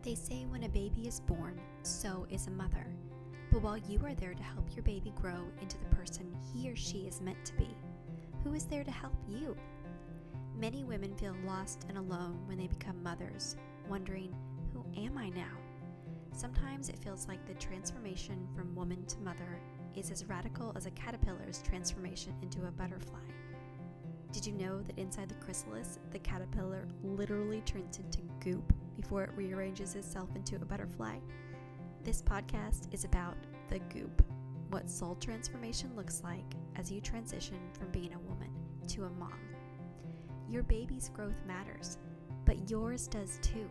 They say when a baby is born, so is a mother. But while you are there to help your baby grow into the person he or she is meant to be, who is there to help you? Many women feel lost and alone when they become mothers, wondering, who am I now? Sometimes it feels like the transformation from woman to mother is as radical as a caterpillar's transformation into a butterfly. Did you know that inside the chrysalis, the caterpillar literally turns into goop before it rearranges itself into a butterfly? This podcast is about the goop, what soul transformation looks like as you transition from being a woman to a mom. Your baby's growth matters, but yours does too.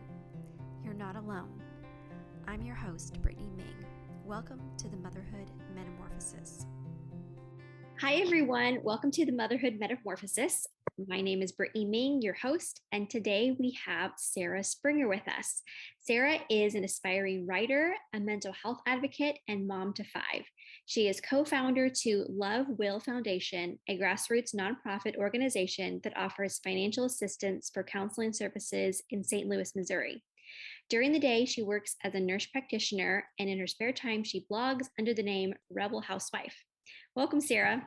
You're not alone. I'm your host, Brittany Ming. Welcome to the Motherhood Metamorphosis. Hi, everyone. Welcome to the Motherhood Metamorphosis. My name is Brittany Ming, your host, and today we have Sara Springer with us. Sara is an aspiring writer, a mental health advocate, and mom to five. She is co-founder to Love Will Foundation, a grassroots nonprofit organization that offers financial assistance for counseling services in St. Louis, Missouri. During the day, she works as a nurse practitioner, and in her spare time, she blogs under the name Rebel Housewife. Welcome, Sara.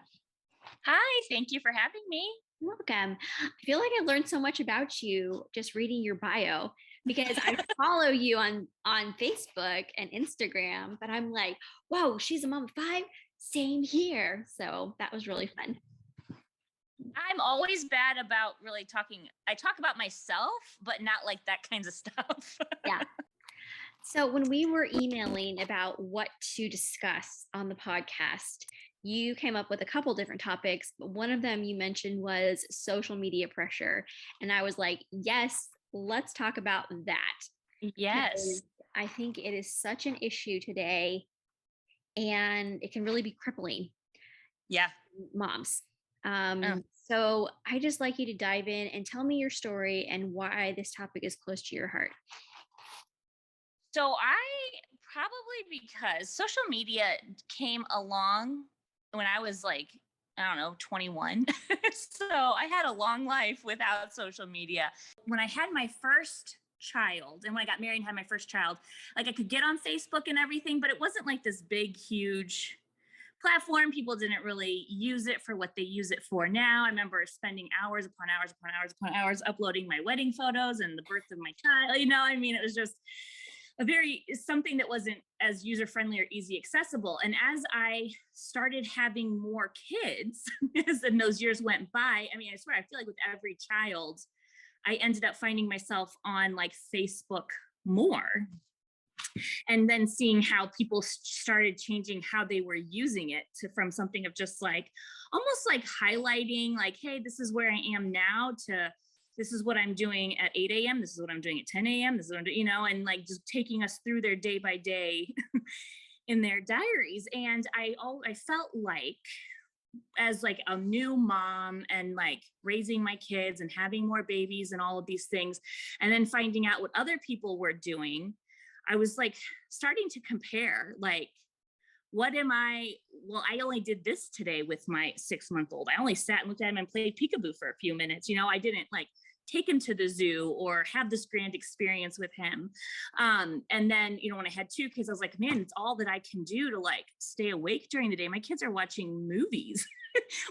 Hi, thank you for having me. You're welcome. I feel like I learned so much about you just reading your bio because I follow you on Facebook and Instagram, but I'm like, whoa, she's a mom of five. Same here. So that was really fun. I'm always bad about really talking. I talk about myself, but not like that kinds of stuff. Yeah. So when we were emailing about what to discuss on the podcast, you came up with a couple different topics, but one of them you mentioned was social media pressure. And I was like, yes, let's talk about that. Yes. Because I think it is such an issue today and it can really be crippling. Yeah. Moms. So I just like you to dive in and tell me your story and why this topic is close to your heart. So probably because social media came along when I was like, 21. So I had a long life without social media. When I had my first child and when I got married and had my first child, like I could get on Facebook and everything, but it wasn't like this big, huge platform. People didn't really use it for what they use it for now. I remember spending hours upon hours upon hours upon hours uploading my wedding photos and the birth of my child. It was just something that wasn't as user-friendly or easy accessible. And as I started having more kids, as those years went by, I swear, I feel like with every child, I ended up finding myself on like Facebook more. And then seeing how people started changing how they were using it from something of just like, almost like highlighting like, hey, this is where I am now to this is what I'm doing at 8 a.m. This is what I'm doing at 10 a.m. This is what I'm doing, and like just taking us through their day by day in their diaries. And I felt like as like a new mom and like raising my kids and having more babies and all of these things, and then finding out what other people were doing, I was like starting to compare, like, I only did this today with my 6-month-old. I only sat and looked at him and played peekaboo for a few minutes. I didn't like take him to the zoo or have this grand experience with him. And then, when I had 2 kids, I was like, man, it's all that I can do to like stay awake during the day. My kids are watching movies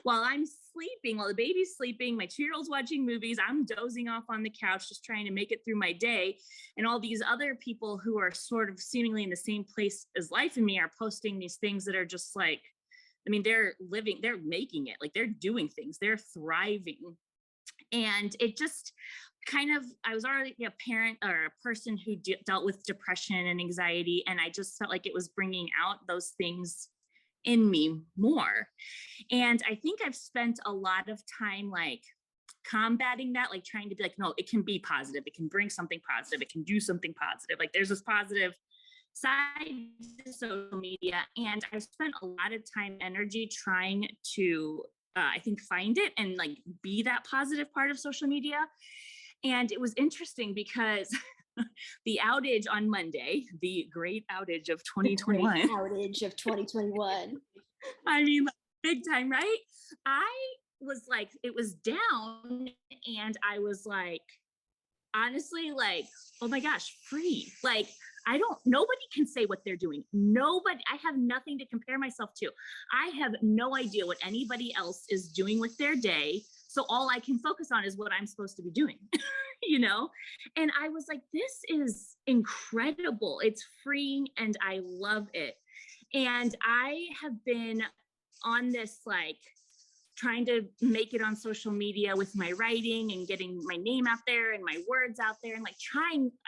while I'm sleeping, while the baby's sleeping, my 2-year-old's watching movies. I'm dozing off on the couch, just trying to make it through my day. And all these other people who are sort of seemingly in the same place as life in me are posting these things that are just like, they're making it, like they're doing things, they're thriving. And it just I was already a parent or a person who dealt with depression and anxiety. And I just felt like it was bringing out those things in me more. And I think I've spent a lot of time like combating that, like trying to be like, no, it can be positive. It can bring something positive. It can do something positive. Like there's this positive side to social media. And I've spent a lot of time, energy trying to I think find it and like be that positive part of social media. And it was interesting because the outage on Monday, the great outage of 2021. Big time, right? I was like, it was down and I was like, honestly, like oh my gosh, free. Like, nobody can say what they're doing. I have nothing to compare myself to. I have no idea what anybody else is doing with their day. So all I can focus on is what I'm supposed to be doing, you know? And I was like, this is incredible. It's freeing and I love it. And I have been on this, like, trying to make it on social media with my writing and getting my name out there and my words out there, and like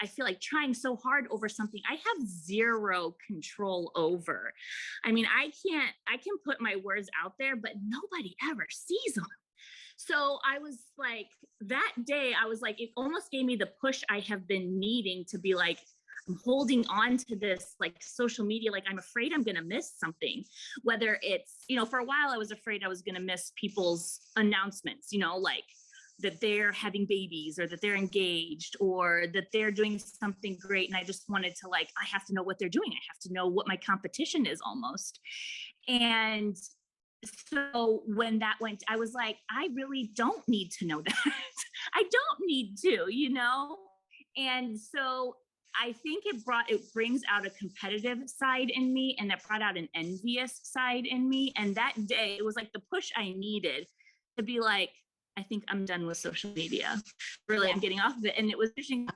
I feel like trying so hard over something I have zero control over. I mean, I can put my words out there, but nobody ever sees them. So I was like, that day, I was like, it almost gave me the push I have been needing to be like, I'm holding on to this, like, social media. Like, I'm afraid I'm going to miss something, whether it's, for a while I was afraid I was going to miss people's announcements, like that they're having babies or that they're engaged or that they're doing something great. And I just wanted to, like, I have to know what they're doing. I have to know what my competition is almost. And so when that went, I was like, I really don't need to know that. I don't need to, And so I think it brings out a competitive side in me, and it brought out an envious side in me. And that day, it was like the push I needed to be like, I think I'm done with social media. Really, I'm getting off of it. And it was interesting.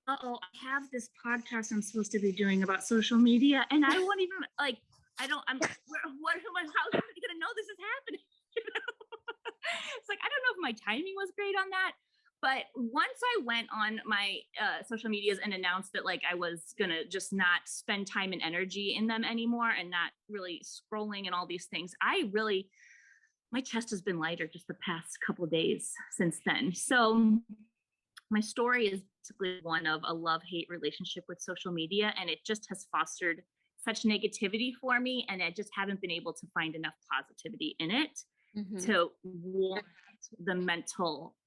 I have this podcast I'm supposed to be doing about social media, and I won't even, like, how am I gonna know this is happening? It's like, I don't know if my timing was great on that. But once I went on my social medias and announced that, like, I was going to just not spend time and energy in them anymore and not really scrolling and all these things, my chest has been lighter just the past couple of days since then. So my story is basically one of a love-hate relationship with social media, and it just has fostered such negativity for me, and I just haven't been able to find enough positivity in it to warrant the mental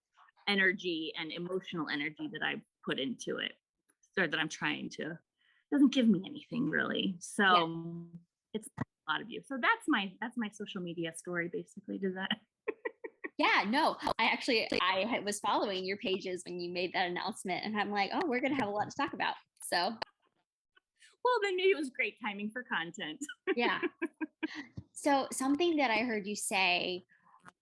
energy and emotional energy that I put into it, or that I'm trying to. It doesn't give me anything really. So it's a lot of you. So that's my social media story, basically. Does that? Yeah, no, I was following your pages when you made that announcement, and I'm like, oh, we're going to have a lot to talk about. So, well, then maybe it was great timing for content. Yeah. So something that I heard you say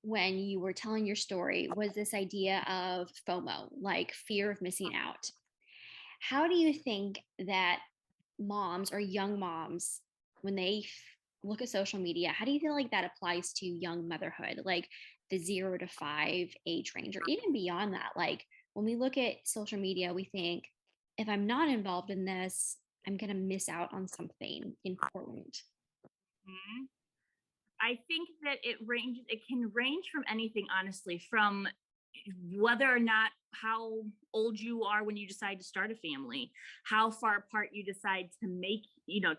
when you were telling your story was this idea of FOMO, like fear of missing out. How do you think that moms or young moms, when they look at social media, how do you feel like that applies to young motherhood, like the 0 to 5 age range, or even beyond that? Like, when we look at social media, we think, if I'm not involved in this, I'm going to miss out on something important. Mm-hmm. I think that it can range from anything, honestly, from whether or not how old you are when you decide to start a family, how far apart you decide to make,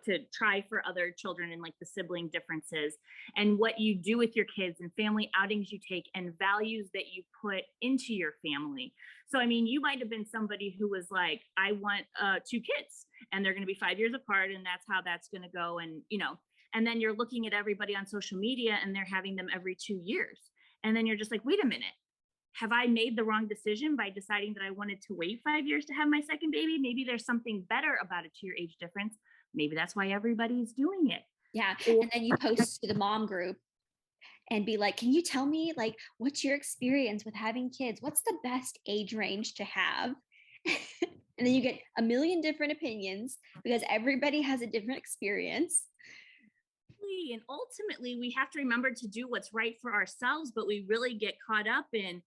to try for other children, and like the sibling differences, and what you do with your kids, and family outings you take, and values that you put into your family. So, I mean, you might have been somebody who was like, I want 2 kids, and they're going to be 5 years apart, and that's how that's going to go. And, and then you're looking at everybody on social media and they're having them every 2 years. And then you're just like, wait a minute, have I made the wrong decision by deciding that I wanted to wait 5 years to have my second baby? Maybe there's something better about a 2-year age difference. Maybe that's why everybody's doing it. Yeah. And then you post to the mom group and be like, can you tell me, like, what's your experience with having kids? What's the best age range to have? And then you get a million different opinions because everybody has a different experience. And ultimately, we have to remember to do what's right for ourselves, but we really get caught up in,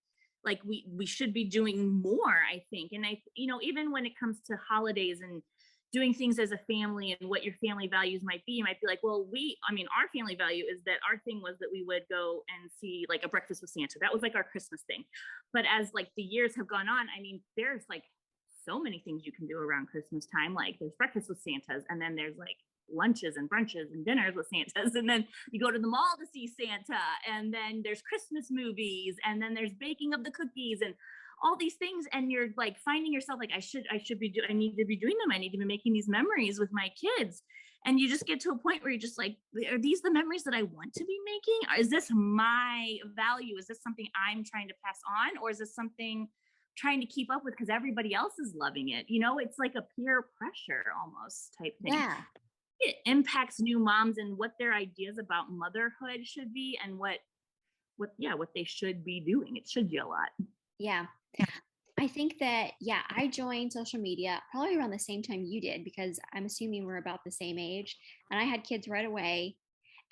like, we should be doing more, I think. And even when it comes to holidays and doing things as a family and what your family values might be, you might be like, well, our family value is that our thing was that we would go and see, like, a breakfast with Santa. That was like our Christmas thing. But as, like, the years have gone on, I mean, there's like so many things you can do around Christmas time. Like, there's breakfast with Santas, and then there's like lunches and brunches and dinners with Santas, and then you go to the mall to see Santa, and then there's Christmas movies, and then there's baking of the cookies and all these things. And you're like finding yourself like, I need to be doing them. I need to be making these memories with my kids. And you just get to a point where you're just like, are these the memories that I want to be making? Is this my value? Is this something I'm trying to pass on? Or is this something trying to keep up with because everybody else is loving it. You know, it's like a peer pressure almost type thing. Yeah. It impacts new moms and what their ideas about motherhood should be and what they should be doing. It should be a lot. Yeah. I think that, I joined social media probably around the same time you did, because I'm assuming we're about the same age. And I had kids right away,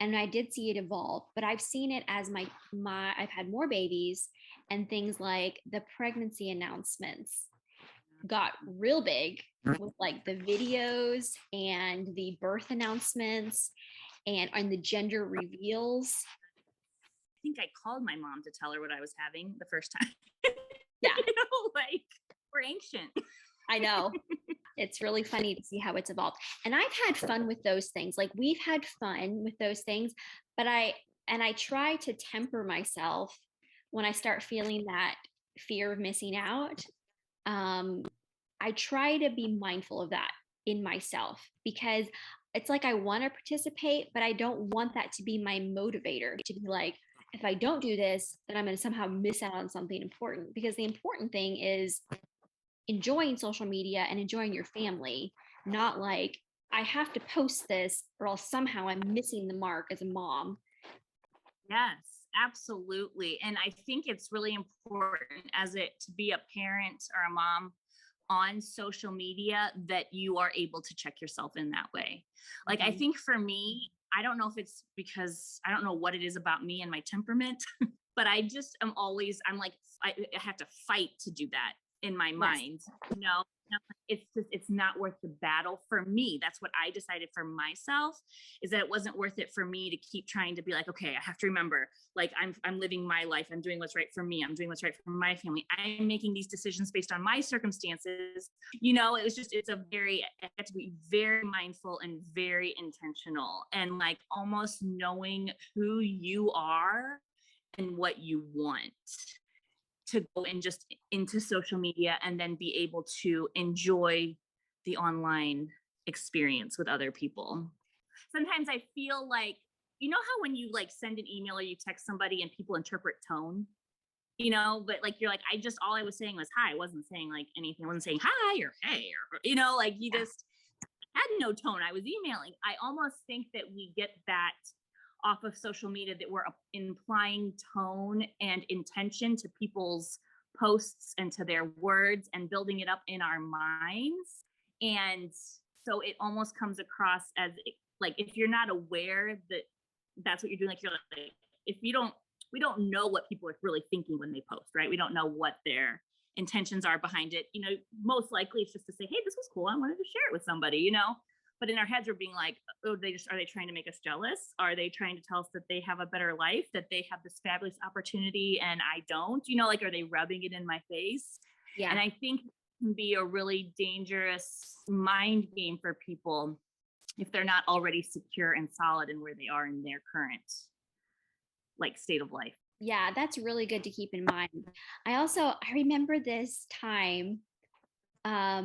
and I did see it evolve, but I've seen it as I've had more babies, and things like the pregnancy announcements got real big with like the videos and the birth announcements and the gender reveals. I think I called my mom to tell her what I was having the first time. Yeah. You know, like, we're ancient. I know. It's really funny to see how it's evolved. And I've had fun with those things. Like, we've had fun with those things, but I try to temper myself when I start feeling that fear of missing out. I try to be mindful of that in myself, because it's like I want to participate, but I don't want that to be my motivator, to be like, if I don't do this, then I'm going to somehow miss out on something important. Because the important thing is enjoying social media and enjoying your family, not like, I have to post this or else somehow I'm missing the mark as a mom. Yes, absolutely. And I think it's really important to be a parent or a mom on social media that you are able to check yourself in that way. Like, I think for me, I don't know if it's because I don't know what it is about me and my temperament, but I just am always, I have to fight to do that in my mind. No, it's not worth the battle for me. That's what I decided for myself, is that it wasn't worth it for me to keep trying to be like, okay, I have to remember, like, I'm living my life. I'm doing what's right for me. I'm doing what's right for my family. I'm making these decisions based on my circumstances. You know, I had to be very mindful and very intentional, and like almost knowing who you are and what you want to go and just into social media and then be able to enjoy the online experience with other people. Sometimes I feel like, you know how when you like send an email or you text somebody and people interpret tone, you know, but like, you're like, all I was saying was hi. I wasn't saying like anything. I wasn't saying hi or hey, or, you know, like you just had no tone. I was emailing. I almost think that we get that off of social media, that we're implying tone and intention to people's posts and to their words and building it up in our minds. And so it almost comes across as like, if you're not aware that that's what you're doing, like you're like, we don't know what people are really thinking when they post, right? We don't know what their intentions are behind it. You know, most likely it's just to say, hey, this was cool, I wanted to share it with somebody, you know. But in our heads, we're being like, oh, are they trying to make us jealous? Are they trying to tell us that they have a better life, that they have this fabulous opportunity and I don't? You know, like, are they rubbing it in my face? Yeah. And I think it can be a really dangerous mind game for people if they're not already secure and solid in where they are in their current like state of life. Yeah, that's really good to keep in mind. I remember this time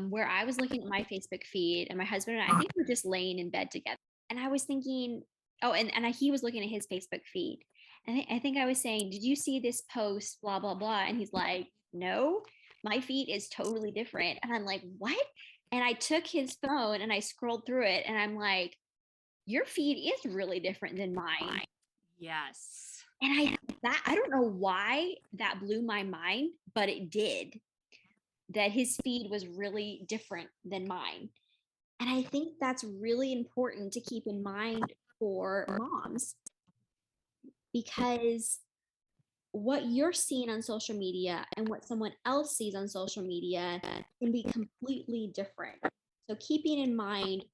where I was looking at my Facebook feed, and my husband and I think we were just laying in bed together. And I was thinking, he was looking at his Facebook feed. And I think I was saying, did you see this post, blah, blah, blah? And he's like, no, my feed is totally different. And I'm like, what? And I took his phone and I scrolled through it, and I'm like, your feed is really different than mine. Yes. And I don't know why that blew my mind, but it did. That his feed was really different than mine. And I think that's really important to keep in mind for moms, because what you're seeing on social media and what someone else sees on social media can be completely different. So keeping in mind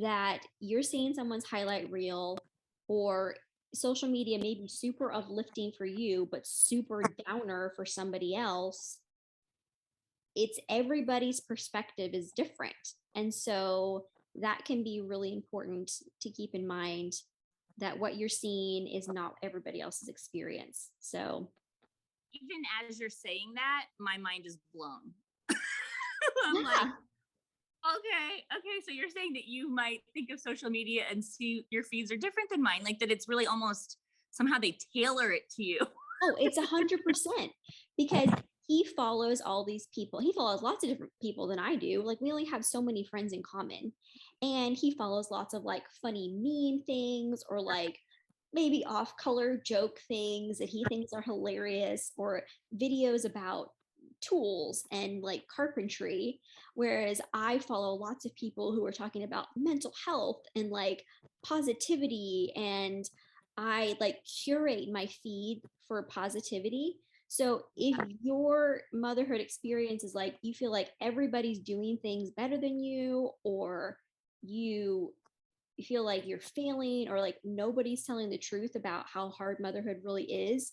that you're seeing someone's highlight reel, or social media may be super uplifting for you, but super downer for somebody else. It's everybody's perspective is different. And so that can be really important to keep in mind, that what you're seeing is not everybody else's experience. So even as you're saying that, my mind is blown. I'm like, okay, so you're saying that you might think of social media and see your feeds are different than mine, like that it's really almost somehow they tailor it to you. Oh, it's 100% because he follows all these people. He follows lots of different people than I do. Like we only have so many friends in common. And he follows lots of like funny meme things or like maybe off color joke things that he thinks are hilarious or videos about tools and like carpentry. Whereas I follow lots of people who are talking about mental health and like positivity, and I like curate my feed for positivity. So if your motherhood experience is like you feel like everybody's doing things better than you, or you feel like you're failing, or like nobody's telling the truth about how hard motherhood really is,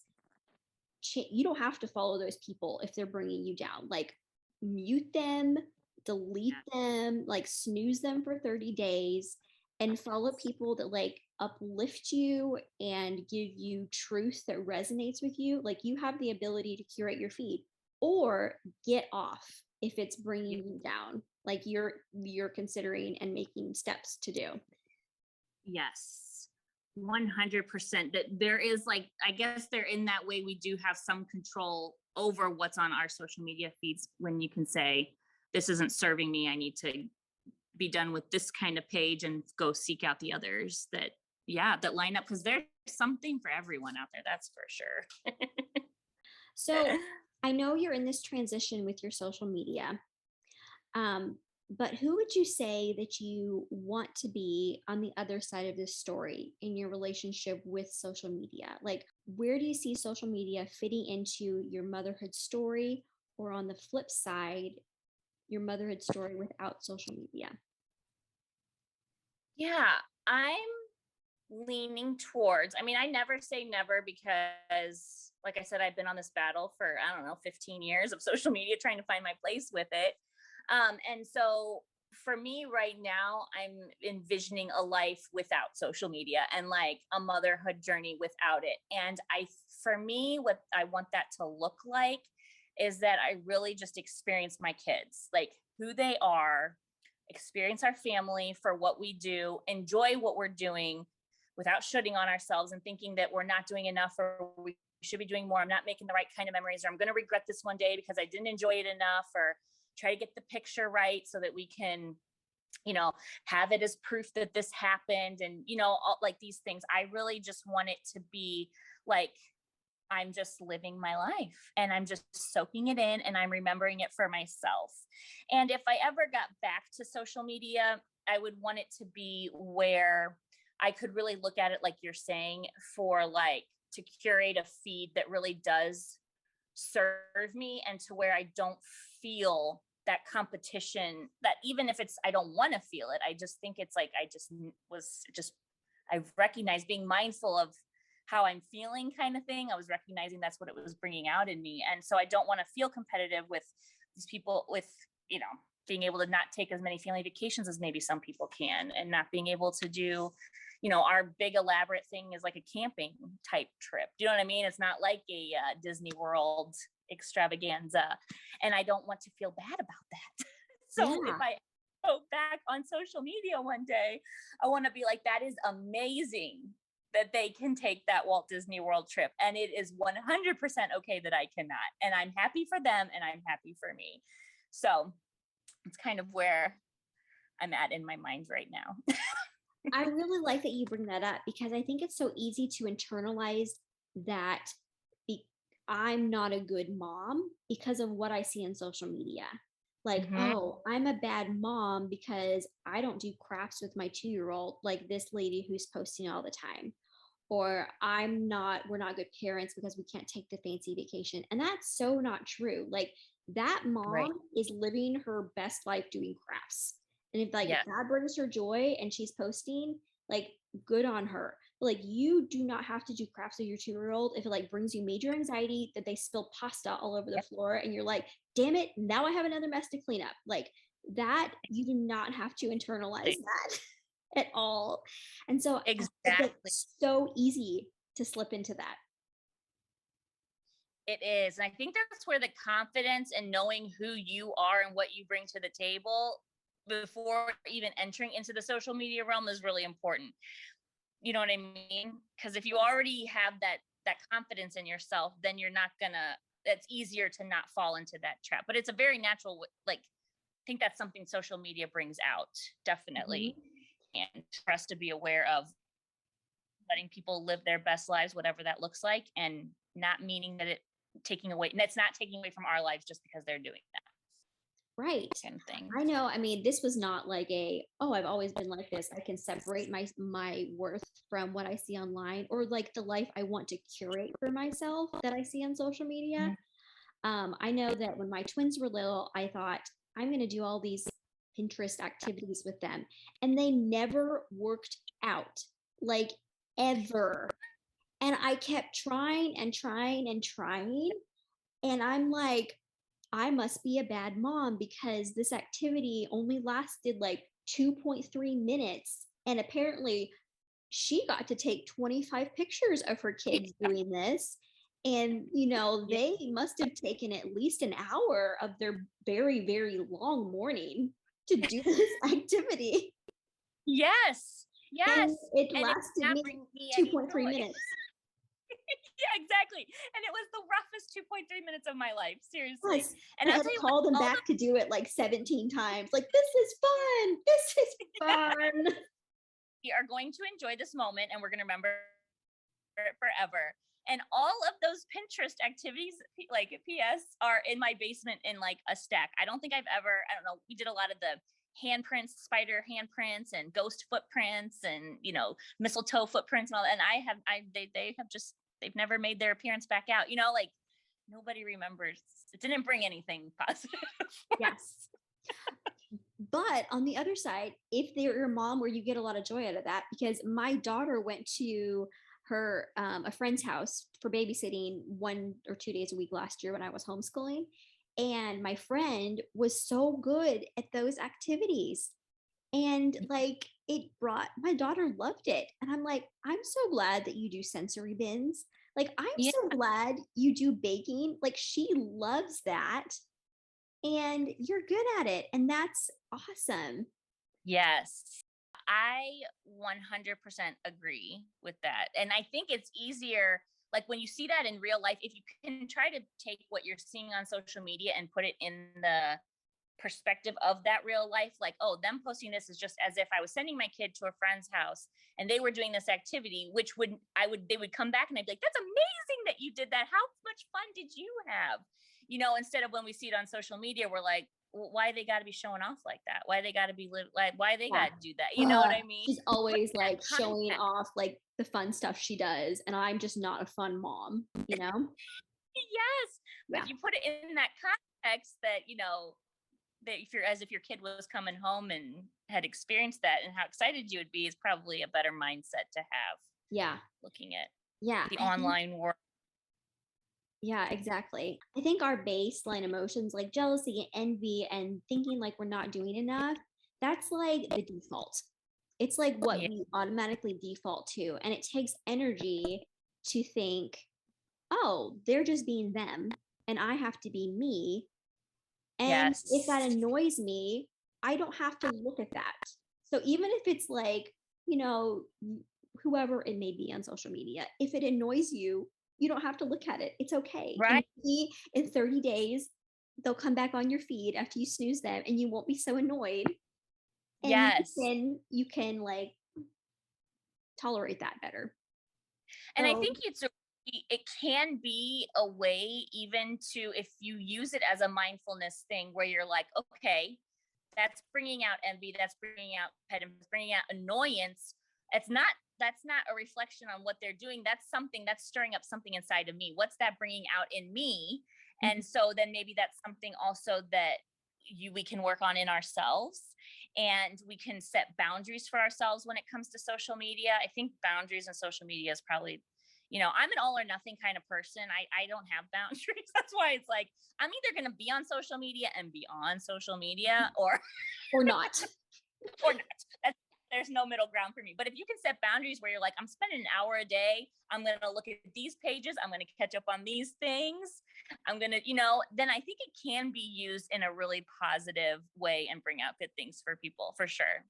you don't have to follow those people if they're bringing you down. Like mute them, delete them, like snooze them for 30 days and follow people that like uplift you and give you truth that resonates with you. Like you have the ability to curate your feed or get off if it's bringing you down, like you're considering and making steps to do. Yes, 100%. That there is like, I guess they're in that way. We do have some control over what's on our social media feeds when you can say, this isn't serving me. I need to be done with this kind of page and go seek out the others that, yeah, that line up, because there's something for everyone out there. That's for sure. So I know you're in this transition with your social media. But who would you say that you want to be on the other side of this story in your relationship with social media? Like, where do you see social media fitting into your motherhood story, or on the flip side, your motherhood story without social media? Yeah, I'm leaning towards, I mean, I never say never because, like I said, I've been on this battle for, I don't know, 15 years of social media trying to find my place with it. And so for me right now, I'm envisioning a life without social media and like a motherhood journey without it. And for me, what I want that to look like is that I really just experience my kids, like who they are, experience our family for what we do, enjoy what we're doing without shooting on ourselves and thinking that we're not doing enough or we should be doing more. I'm not making the right kind of memories, or I'm going to regret this one day because I didn't enjoy it enough, or try to get the picture right so that we can, have it as proof that this happened. And, all, like these things, I really just want it to be like, I'm just living my life and I'm just soaking it in and I'm remembering it for myself. And if I ever got back to social media, I would want it to be where I could really look at it, like you're saying, for like to curate a feed that really does serve me, and to where I don't feel that competition, that even if I don't want to feel it, I just think it's like, I've recognized being mindful of how I'm feeling kind of thing. I was recognizing that's what it was bringing out in me. And so I don't want to feel competitive with these people with, being able to not take as many family vacations as maybe some people can, and not being able to do, our big elaborate thing is like a camping type trip. Do you know what I mean? It's not like a Disney World extravaganza. And I don't want to feel bad about that. So if I go back on social media one day, I want to be like, that is amazing that they can take that Walt Disney World trip. And it is 100% okay that I cannot. And I'm happy for them and I'm happy for me. So it's kind of where I'm at in my mind right now. I really like that you bring that up because I think it's so easy to internalize that I'm not a good mom because of what I see in social media. Like, oh, I'm a bad mom because I don't do crafts with my 2-year-old, like this lady who's posting all the time. Or we're not good parents because we can't take the fancy vacation. And that's so not true. Like that mom is living her best life doing crafts. And if like that brings her joy and she's posting, like good on her. But like you do not have to do crafts with your 2-year-old if it like brings you major anxiety that they spill pasta all over the floor and you're like, damn it, now I have another mess to clean up. Like that, you do not have to internalize that at all. And so exactly, it's so easy to slip into that. It is. And I think that's where the confidence and knowing who you are and what you bring to the table before even entering into the social media realm is really important. You know what I mean? Because if you already have that confidence in yourself, then you're not gonna, it's easier to not fall into that trap. But it's a very natural, like, I think that's something social media brings out, definitely. And for us to be aware of letting people live their best lives, whatever that looks like, and not meaning that taking away, and it's not taking away from our lives just because they're doing that. Right. Kind of thing. I know. I mean, this was not like I've always been like this. I can separate my worth from what I see online, or like the life I want to curate for myself that I see on social media. I know that when my twins were little, I thought I'm going to do all these Pinterest activities with them, and they never worked out, like, ever. And I kept trying and trying and trying. And I'm like, I must be a bad mom because this activity only lasted like 2.3 minutes. And apparently, she got to take 25 pictures of her kids doing this. And, they must have taken at least an hour of their very, very long morning to do this activity. Yes. And it and lasted me bring me 2.3 minutes. Yeah, exactly. And it was the roughest 2.3 minutes of my life, seriously. Yes. And I had to call them back to do it like 17 times. Like, this is fun. This is fun. We are going to enjoy this moment, and we're going to remember it forever. And all of those Pinterest activities, like PS, are in my basement in like a stack. I don't know, we did a lot of the handprints, spider handprints and ghost footprints and, mistletoe footprints and all that. And they've never made their appearance back out, like nobody remembers. It didn't bring anything positive. Yes. But on the other side, if they're your mom, where you get a lot of joy out of that, because my daughter went to her a friend's house for babysitting 1 or 2 days a week last year when I was homeschooling, and my friend was so good at those activities, and like my daughter loved it, and I'm like, I'm so glad that you do sensory bins. Like, I'm so glad you do baking. Like, she loves that, and you're good at it, and that's awesome. Yes, I 100% agree with that. And I think it's easier, like when you see that in real life, if you can try to take what you're seeing on social media and put it in the perspective of that real life, like, oh, them posting this is just as if I was sending my kid to a friend's house and they were doing this activity, which they would come back and I'd be like, that's amazing that you did that. How much fun did you have? Instead of when we see it on social media, we're like, well, why they got to be showing off like that? Why they got to be why they got to do that? You know what I mean? She's always like showing off like the fun stuff she does, and I'm just not a fun mom, Yes, but if you put it in that context, that that if your kid was coming home and had experienced that and how excited you would be, is probably a better mindset to have. Yeah, looking at the I online world. Yeah, exactly. I think our baseline emotions like jealousy, envy, and thinking like we're not doing enough, that's like the default. It's like what we automatically default to. And it takes energy to think, oh, they're just being them and I have to be me. And if that annoys me, I don't have to look at that. So even if it's like, whoever it may be on social media, if it annoys you, you don't have to look at it. It's okay. Right. And in 30 days, they'll come back on your feed after you snooze them and you won't be so annoyed. And then you can like tolerate that better. And I think it can be a way even to, if you use it as a mindfulness thing where you're like, okay, that's bringing out envy, that's bringing out bringing out annoyance. That's not a reflection on what they're doing. That's stirring up something inside of me. What's that bringing out in me? And so then maybe that's something also that we can work on in ourselves, and we can set boundaries for ourselves when it comes to social media. I think boundaries in social media is probably, I'm an all or nothing kind of person. I don't have boundaries. That's why it's like, I'm either going to be on social media and be on social media or not. Or not. There's no middle ground for me. But if you can set boundaries where you're like, I'm spending an hour a day, I'm going to look at these pages, I'm going to catch up on these things, I'm going to, then I think it can be used in a really positive way and bring out good things for people, for sure.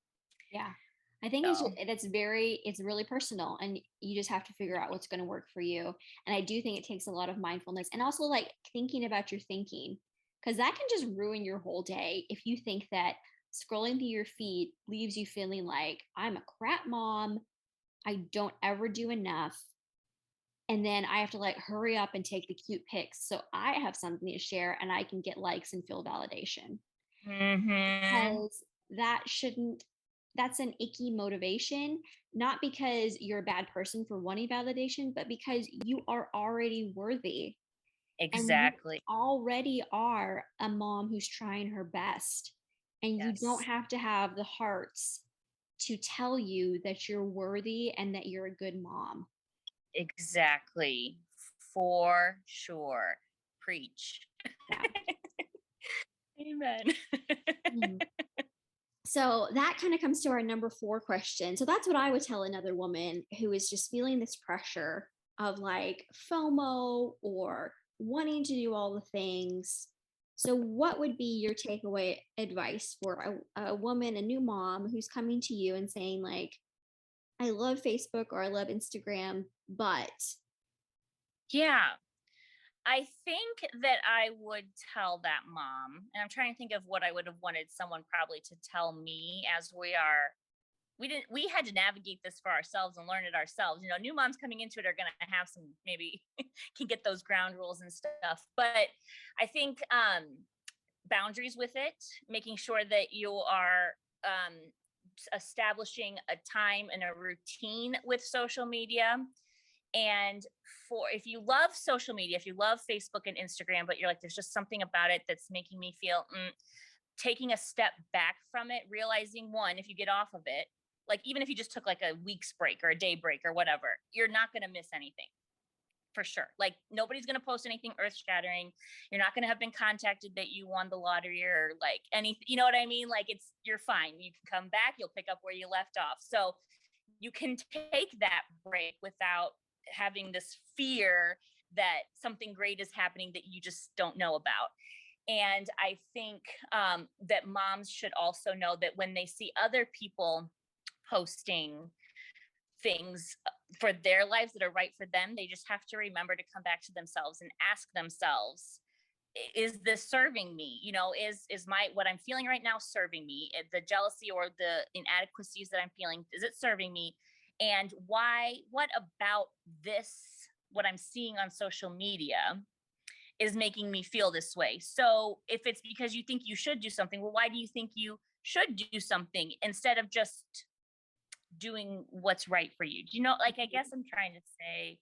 Yeah, I think So, it's really personal, and you just have to figure out what's going to work for you. And I do think it takes a lot of mindfulness and also like thinking about your thinking, because that can just ruin your whole day if you think that scrolling through your feed leaves you feeling like I'm a crap mom, I don't ever do enough, and then I have to like hurry up and take the cute pics so I have something to share and I can get likes and feel validation. mm-hmm. Because that shouldn't that's an icky motivation, not because you're a bad person for wanting validation, but because you are already worthy and you Exactly. already are a mom who's trying her best. And you don't Yes, have to have the hearts to tell you that you're worthy and that you're a good mom. exactly. For sure. Preach. Yeah. Amen. Mhm. So that kind of comes to our number 4 question. So that's what I would tell another woman who is just feeling this pressure of like FOMO or wanting to do all the things. So, what would be your takeaway advice for a woman, a new mom who's coming to you and saying, like, I love Facebook or I love Instagram, but Yeah. I think that I would tell that mom, and I'm trying to think of what I would have wanted someone probably to tell me as we had to navigate this for ourselves and learn it ourselves. You know, new moms coming into it are going to have some, maybe can get those ground rules and stuff. But I think boundaries with it, making sure that you are um, establishing a time and a routine with social media. And for if you love social media, if you love Facebook and Instagram, but you're like, there's just something about it that's making me feel taking a step back from it, realizing one, if you get off of it, like even if you just took like a week's break or a day break or whatever, you're not going to miss anything for sure. Like nobody's going to post anything earth shattering. You're not going to have been contacted that you won the lottery or like anything. You know what I mean? Like you're fine. You can come back. You'll pick up where you left off. So you can take that break without having this fear that something great is happening that you just don't know about. And I think that moms should also know that when they see other people posting things for their lives that are right for them, they just have to remember to come back to themselves and ask themselves, is this serving me? You know, is my what I'm feeling right now serving me? The jealousy or the inadequacies that I'm feeling, is it serving me? And why? What about this? What I'm seeing on social media is making me feel this way. So if it's because you think you should do something, well, why do you think you should do something instead of just doing what's right for you? Do you know, like, I guess I'm trying to say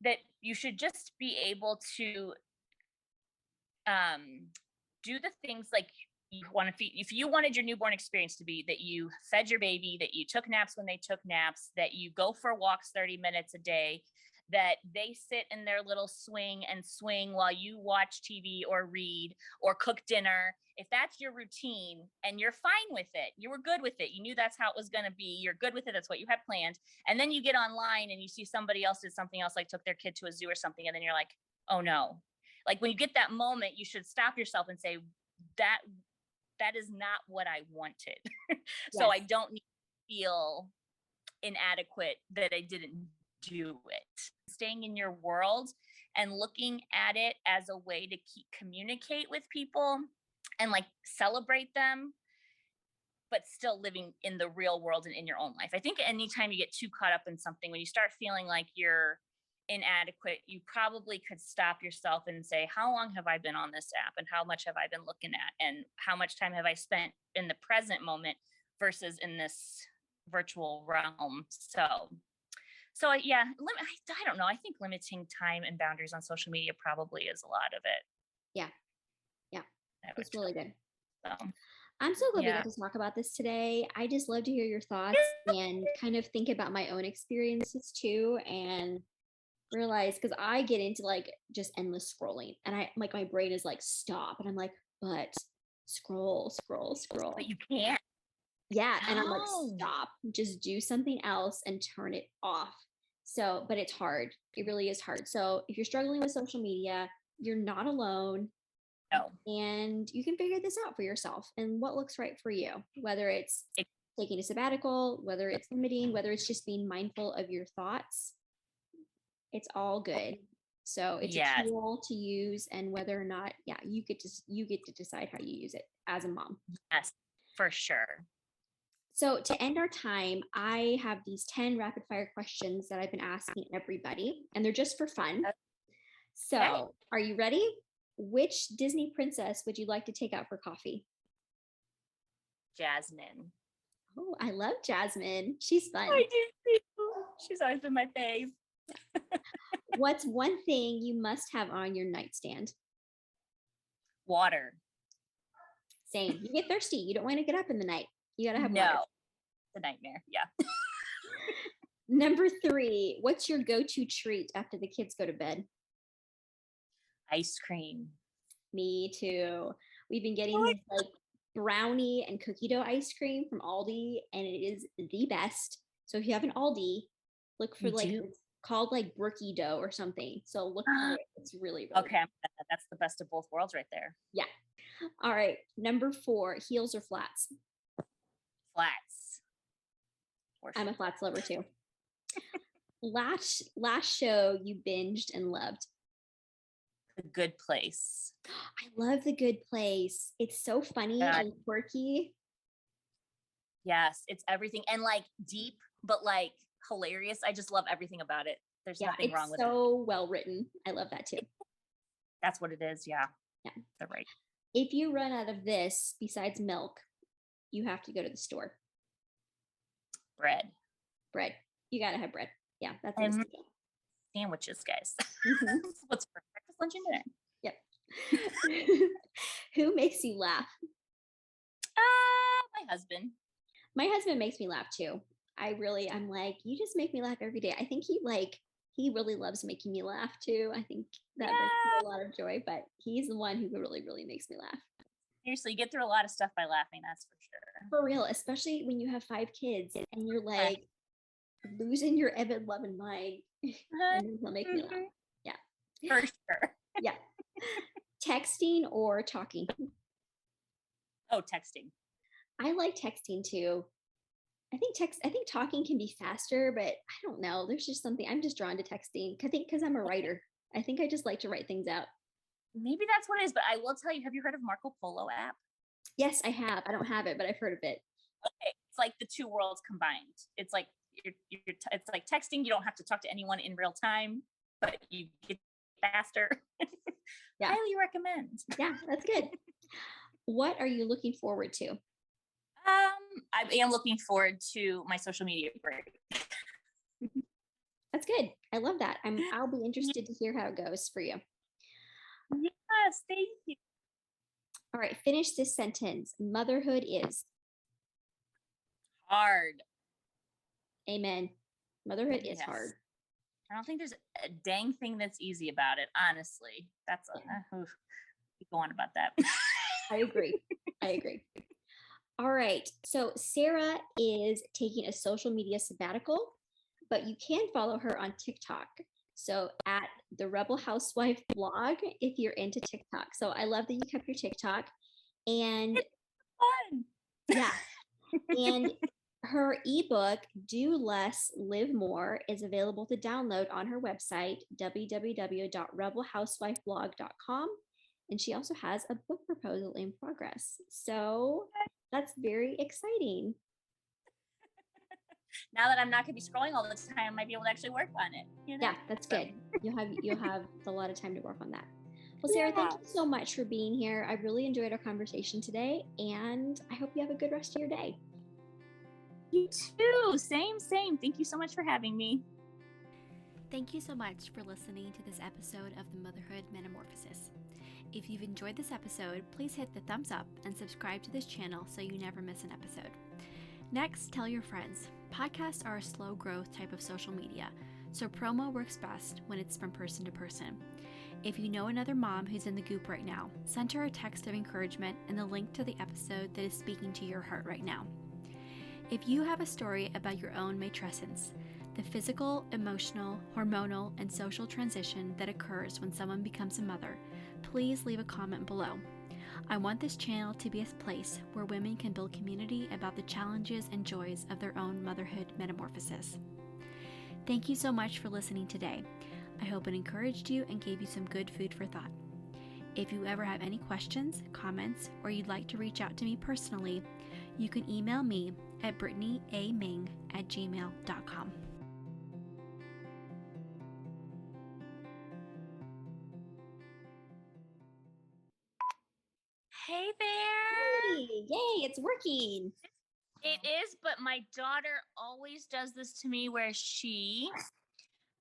that you should just be able to um, do the things like you want to feed. If you wanted your newborn experience to be that you fed your baby, that you took naps when they took naps, that you go for walks 30 minutes a day, that they sit in their little swing and swing while you watch TV or read or cook dinner. If that's your routine and you're fine with it, you were good with it, you knew that's how it was going to be, you're good with it, that's what you had planned. And then you get online and you see somebody else did something else, like took their kid to a zoo or something. And then you're like, oh no. Like when you get that moment, you should stop yourself and say, that that is not what I wanted. So I yes. don't need to feel inadequate that I didn't do it. Staying in your world and looking at it as a way to communicate with people and like celebrate them, but still living in the real world and in your own life. I think anytime you get too caught up in something, when you start feeling like you're inadequate, you probably could stop yourself and say, how long have I been on this app and how much have I been looking at and how much time have I spent in the present moment versus in this virtual realm. Yeah, I don't know. I think limiting time and boundaries on social media probably is a lot of it. Yeah. Yeah. I would That's really good. tell. So I'm so glad we got yeah. to talk about this today. I just love to hear your thoughts and kind of think about my own experiences too, and realize because I get into like just endless scrolling and I like my brain is like stop and I'm like, but scroll, scroll, But scroll. you can't. Yeah. And I'm like, No. stop, just do something else and turn it off. So, but it's hard. It really is hard. So if you're struggling with social media, you're not alone No. and you can figure this out for yourself and what looks right for you, whether it's taking a sabbatical, whether it's limiting, whether it's just being mindful of your thoughts, it's all good. So it's a tool to use, and whether or not, you get to decide how you use it as a mom. Yes, for sure. So to end our time, I have these 10 rapid fire questions that I've been asking everybody, and they're just for fun. So Are you ready? Which Disney princess would you like to take out for coffee? Jasmine. Oh, I love Jasmine. She's fun. I do too. She's always been my fave. What's one thing you must have on your nightstand? Water. Same. You get thirsty. You don't want to get up in the night. You got to have water. It's a nightmare. Yeah. Number 3, what's your go-to treat after the kids go to bed? Ice cream. Me too. We've been getting like brownie and cookie dough ice cream from Aldi, and it is the best. So if you have an Aldi, look for it's called like brookie dough or something. So look for it. It's really, really okay. That's the best of both worlds right there. Yeah. All right. Number 4, heels or flats? Flats. I'm a flats lover too. Last show you binged and loved? The Good Place. I love The Good Place. It's so funny and quirky. Yes, it's everything, and like deep, but like hilarious. I just love everything about it. There's nothing wrong with it. It's so well written. I love that too. That's what it is. Yeah. They're right. If you run out of this, besides milk, you have to go to the store. Bread. You gotta have bread. Yeah, that's sandwiches, guys. Mm-hmm. What's for breakfast, lunch, and dinner? Yep. Who makes you laugh? My husband. My husband makes me laugh too. I'm like, you just make me laugh every day. I think he really loves making me laugh too. I think that brings me a lot of joy, but he's the one who really, really makes me laugh. Seriously, you get through a lot of stuff by laughing, that's for sure. For real, especially when you have 5 kids and you're like losing your Evan loving mind. And he'll make me laugh. Yeah. For sure. Yeah. Texting or talking? Oh, texting. I like texting too. I think talking can be faster, but I don't know. There's just something, I'm just drawn to texting. I think because I'm a writer. I think I just like to write things out. Maybe that's what it is, but I will tell you, have you heard of Marco Polo app? Yes, I have. I don't have it, but I've heard of it. Okay. It's like the two worlds combined. It's like it's like texting. You don't have to talk to anyone in real time, but you get faster. Highly recommend. Yeah, that's good. What are you looking forward to? I am looking forward to my social media break. That's good. I love that. I'll be interested to hear how it goes for you. Yes, thank you. All right, finish this sentence. Motherhood is hard. Amen. Motherhood is hard. I don't think there's a dang thing that's easy about it, honestly. That's keep going about that. I agree. All right. So Sara is taking a social media sabbatical, but you can follow her on TikTok. So at the Rebel Housewife blog, if you're into TikTok. So I love that you kept your TikTok. And it's fun. Yeah. And her ebook, Do Less, Live More, is available to download on her website, www.rebelhousewifeblog.com. And she also has a book proposal in progress. So that's very exciting. Now that I'm not going to be scrolling all the time, I might be able to actually work on it. You know? Yeah, that's good. You'll have a lot of time to work on that. Well, Sara, thank you so much for being here. I really enjoyed our conversation today, and I hope you have a good rest of your day. You too. Same. Thank you so much for having me. Thank you so much for listening to this episode of the Motherhood Metamorphosis. If you've enjoyed this episode, please hit the thumbs up and subscribe to this channel so you never miss an episode. Next, tell your friends. Podcasts are a slow growth type of social media, so promo works best when it's from person to person. If you know another mom who's in the goop right now, send her a text of encouragement and the link to the episode that is speaking to your heart right now. If you have a story about your own matrescence, the physical, emotional, hormonal, and social transition that occurs when someone becomes a mother, please leave a comment below. I want this channel to be a place where women can build community about the challenges and joys of their own motherhood metamorphosis. Thank you so much for listening today. I hope it encouraged you and gave you some good food for thought. If you ever have any questions, comments, or you'd like to reach out to me personally, you can email me at brittanyaming@gmail.com. Hey there. Hey, yay, it's working. It is, but my daughter always does this to me where she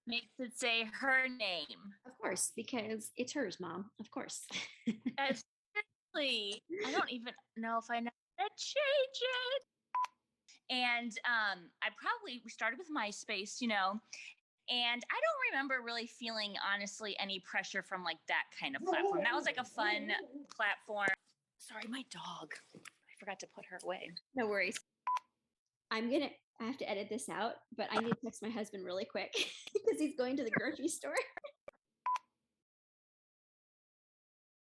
makes it say her name. Of course, because it's hers, Mom. Of course. Seriously, I don't even know if I know how to change it. And we started with MySpace, and I don't remember really feeling, honestly, any pressure from like that kind of platform. That was like a fun platform. Sorry, my dog. I forgot to put her away. No worries. I have to edit this out, but I need to text my husband really quick because he's going to the grocery store.